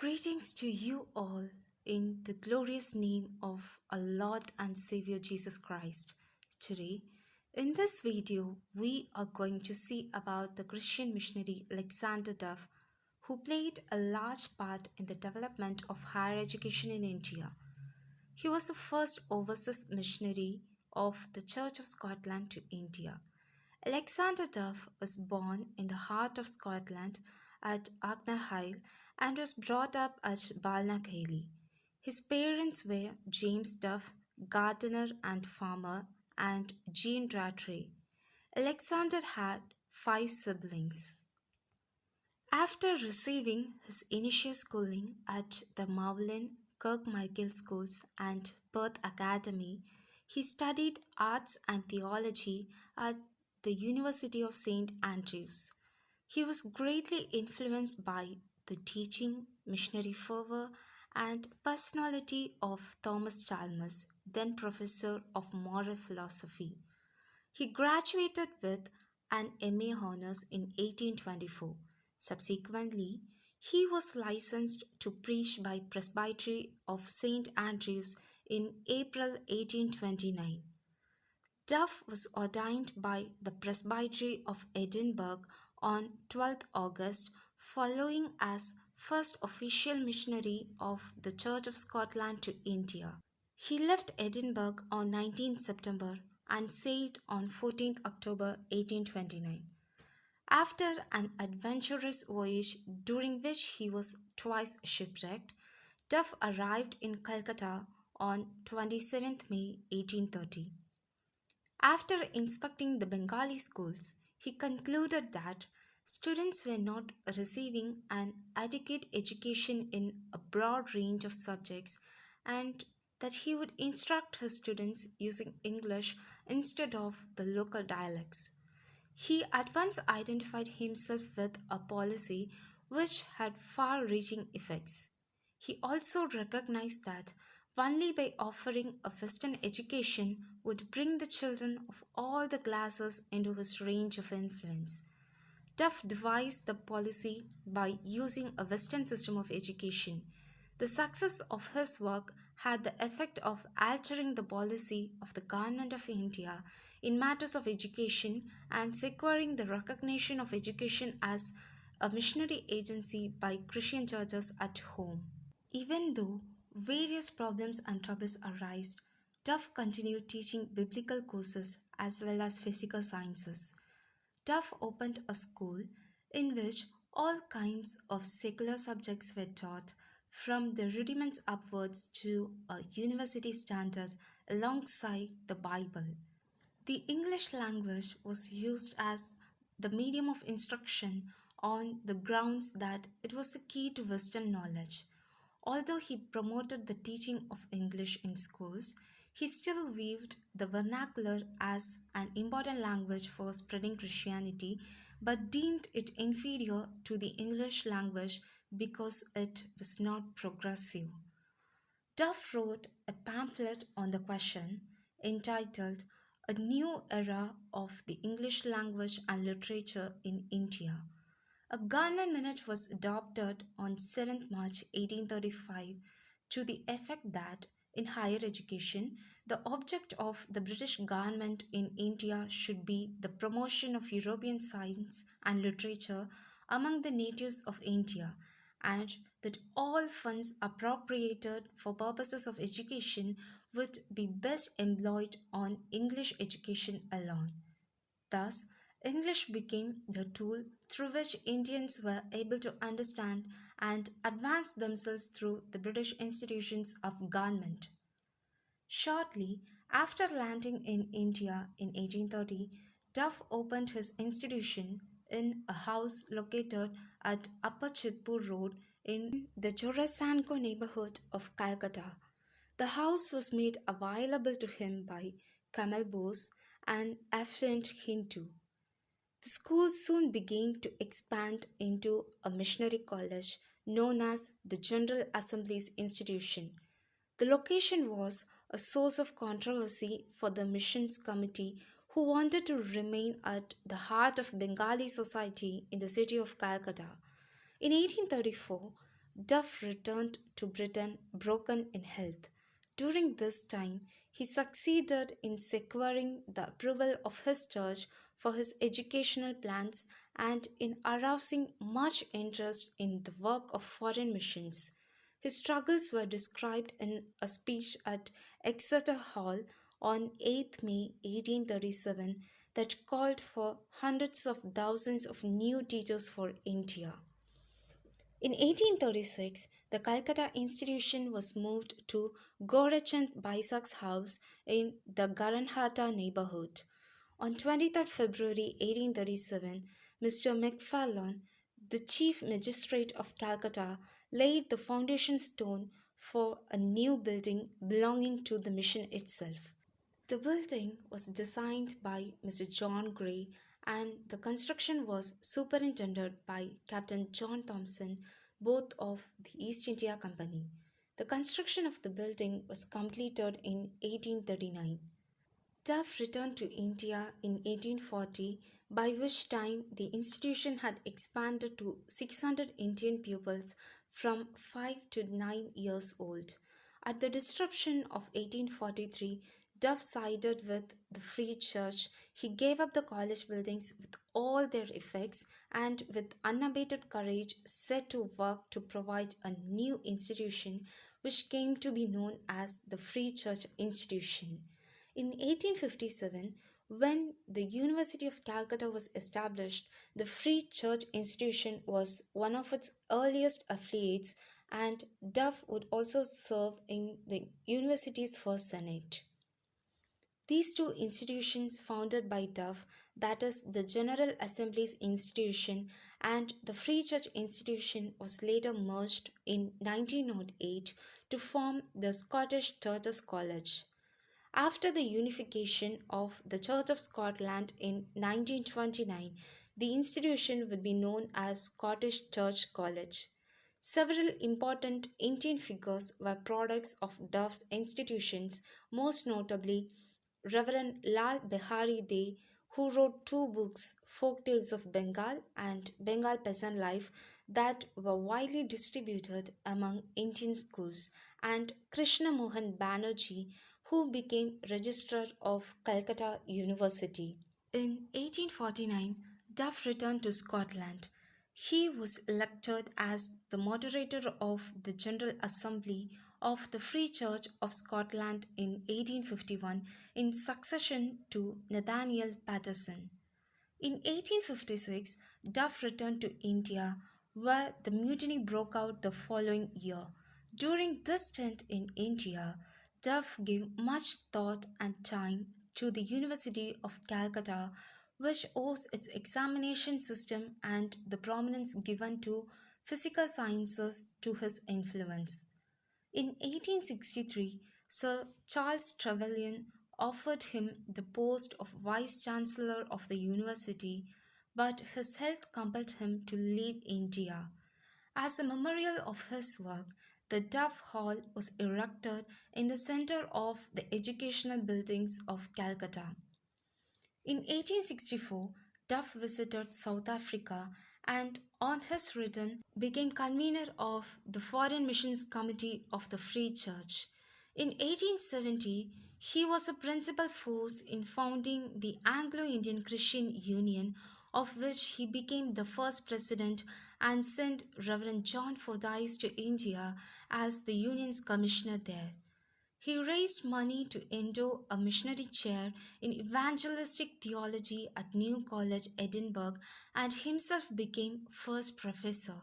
Greetings to you all in the glorious name of our Lord and Savior Jesus Christ. Today, in this video, we are going to see about the Christian missionary Alexander Duff, who played a large part in the development of higher education in India. He was the first overseas missionary of the Church of Scotland to India. Alexander Duff was born in the heart of Scotland at Aughnahyle and was brought up at Balnakelly. His parents were James Duff, gardener and farmer, and Jean Rattray. Alexander had five siblings. After receiving his initial schooling at the Magdalen, Kirkmichael Schools and Perth Academy, he studied arts and theology at the University of St. Andrews. He was greatly influenced by the teaching, missionary fervor, and personality of Thomas Chalmers, then professor of moral philosophy. He graduated with an MA Honours in 1824. Subsequently, he was licensed to preach by Presbytery of St. Andrews in April 1829. Duff was ordained by the Presbytery of Edinburgh on 12th August, following as first official missionary of the Church of Scotland to India. He left Edinburgh on 19 September and sailed on 14 October 1829. After an adventurous voyage during which he was twice shipwrecked, Duff arrived in Calcutta on 27 May 1830. After inspecting the Bengali schools, he concluded that students were not receiving an adequate education in a broad range of subjects and that he would instruct his students using English instead of the local dialects. He at once identified himself with a policy which had far reaching effects. He also recognized that only by offering a Western education would bring the children of all the classes into his range of influence. Duff devised the policy by using a Western system of education. The success of his work had the effect of altering the policy of the Government of India in matters of education and securing the recognition of education as a missionary agency by Christian churches at home. Even though various problems and troubles arise, Duff continued teaching biblical courses as well as physical sciences. Duff opened a school in which all kinds of secular subjects were taught, from the rudiments upwards to a university standard alongside the Bible. The English language was used as the medium of instruction on the grounds that it was the key to Western knowledge. Although he promoted the teaching of English in schools, he still viewed the vernacular as an important language for spreading Christianity, but deemed it inferior to the English language because it was not progressive. Duff wrote a pamphlet on the question entitled A New Era of the English Language and Literature in India. A government minute was adopted on 7th March 1835 to the effect that in higher education, the object of the British government in India should be the promotion of European science and literature among the natives of India, and that all funds appropriated for purposes of education would be best employed on English education alone. Thus, English became the tool through which Indians were able to understand and advance themselves through the British institutions of government. Shortly after landing in India in 1830, Duff opened his institution in a house located at Upper Chitpur Road in the Chorasanko neighborhood of Calcutta. The house was made available to him by Kamal Bose, an affluent Hindu. The school soon began to expand into a missionary college known as the General Assembly's Institution. The location was a source of controversy for the missions committee, who wanted to remain at the heart of Bengali society in the city of Calcutta. In 1834, Duff returned to Britain broken in health. During this time, he succeeded in securing the approval of his church for his educational plans and in arousing much interest in the work of foreign missions. His struggles were described in a speech at Exeter Hall on 8th May 1837 that called for hundreds of thousands of new teachers for India. In 1836, the Calcutta institution was moved to Gorachand Baisak's house in the Garanhata neighborhood. On 23rd February 1837, Mr. McFarlane, the chief magistrate of Calcutta, laid the foundation stone for a new building belonging to the mission itself. The building was designed by Mr. John Gray and the construction was superintended by Captain John Thompson, both of the East India Company. The construction of the building was completed in 1839. Duff returned to India in 1840, by which time the institution had expanded to 600 Indian pupils from 5 to 9 years old. At the disruption of 1843, Duff sided with the Free Church. He gave up the college buildings with all their effects and, with unabated courage, set to work to provide a new institution which came to be known as the Free Church Institution. In 1857, when the University of Calcutta was established, the Free Church Institution was one of its earliest affiliates, and Duff would also serve in the university's first senate. These two institutions founded by Duff, that is the General Assembly's institution and the Free Church institution, was later merged in 1908 to form the Scottish Churches College. After the unification of the Church of Scotland in 1929, the institution would be known as Scottish Church College. Several important Indian figures were products of Duff's institutions, most notably Reverend Lal Behari De, who wrote two books, Folk Tales of Bengal and Bengal Peasant Life, that were widely distributed among Indian schools, and Krishna Mohan Banerjee, who became Registrar of Calcutta University. In 1849, Duff returned to Scotland. He was elected as the moderator of the General Assembly of the Free Church of Scotland in 1851 in succession to Nathaniel Patterson. In 1856, Duff returned to India, where the mutiny broke out the following year. During this stint in India, Duff gave much thought and time to the University of Calcutta, which owes its examination system and the prominence given to physical sciences to his influence. In 1863, Sir Charles Trevelyan offered him the post of Vice Chancellor of the university, but his health compelled him to leave India. As a memorial of his work, the Duff Hall was erected in the center of the educational buildings of Calcutta. In 1864, Duff visited South Africa and, on his return, became convener of the Foreign Missions Committee of the Free Church. In 1870, he was a principal force in founding the Anglo Indian Christian Union, of which he became the first president, and sent Reverend John Fordyce to India as the Union's commissioner there. He raised money to endow a missionary chair in evangelistic theology at New College, Edinburgh, and himself became first professor.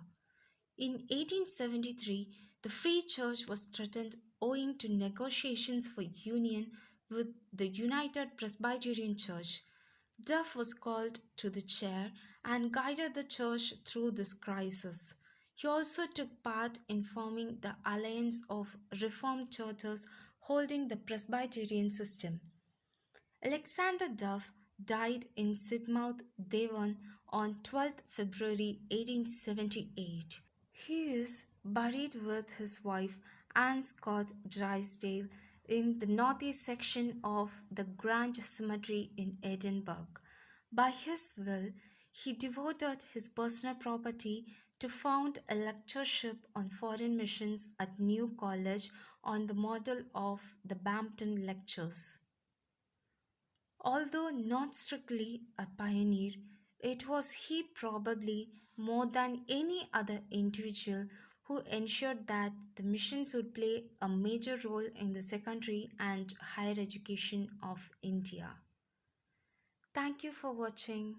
In 1873, the Free Church was threatened owing to negotiations for union with the United Presbyterian Church. Duff was called to the chair and guided the church through this crisis. He also took part in forming the alliance of Reformed churches holding the Presbyterian system. Alexander Duff died in Sidmouth, Devon on 12th February 1878. He is buried with his wife Anne Scott Drysdale in the northeast section of the Grand Cemetery in Edinburgh. By his will, he devoted his personal property to found a lectureship on foreign missions at New College on the model of the Bampton Lectures. Although not strictly a pioneer, it was he probably more than any other individual who ensured that the missions would play a major role in the secondary and higher education of India. Thank you for watching.